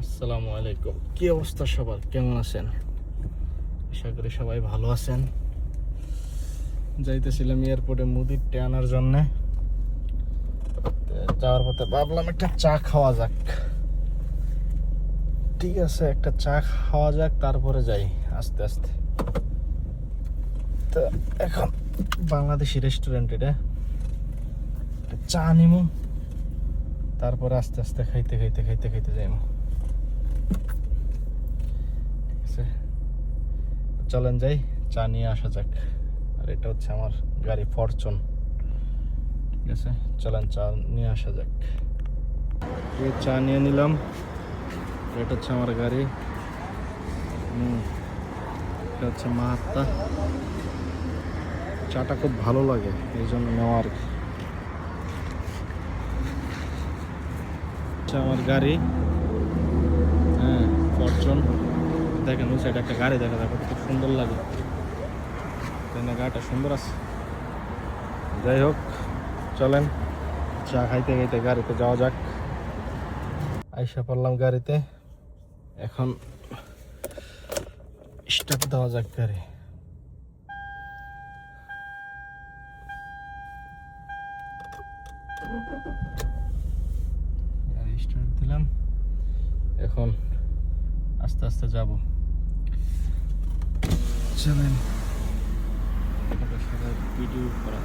আসসালামু আলাইকুম। কি অবস্থা সবার, কেমন আছেন? আশা করি সবাই ভালো আছেন। যাইতেছিলাম এয়ারপোর্টে মুদিরটা আনার জন্য। যাওয়ার পথে ভাবলাম একটা চা খাওয়া যাক। ঠিক আছে, একটা চা খাওয়া যাক, তারপরে যাই আস্তে আস্তে। তো এখন বাংলাদেশি রেস্টুরেন্ট, এটা চা নিমু, তারপরে আস্তে আস্তে খাইতে খাইতে খাইতে খাইতে যাইমু। ঠিক আছে, চলেন যাই, চা নিয়ে আসা যাক। আর এটা হচ্ছে আমার গাড়ি ফরচুন। ঠিক আছে, চলেন চা নিয়ে আসা যাক। চা নিয়ে নিলাম, এটা হচ্ছে আমার গাড়ি। এটা হচ্ছে মাহাত্তা। চাটা খুব ভালো লাগে, এই জন্য নেওয়া আর কি। আমার গাড়ি, হ্যাঁ ফরচুন। দেখেন ওই সাইডে একটা গাড়ি দেখা যাবে, খুব সুন্দর লাগে, তাই না? গাড়িটা সুন্দর আছে। যাই হোক, চলেন চা খাইতে খাইতে গাড়িতে যাওয়া যাক। আইসা পড়লাম গাড়িতে, এখন স্টার্ট দেওয়া যাক গাড়ি। গাড়ি স্টার্ট দিলাম, এখন আস্তে আস্তে যাব। চলেন ভিডিও করা।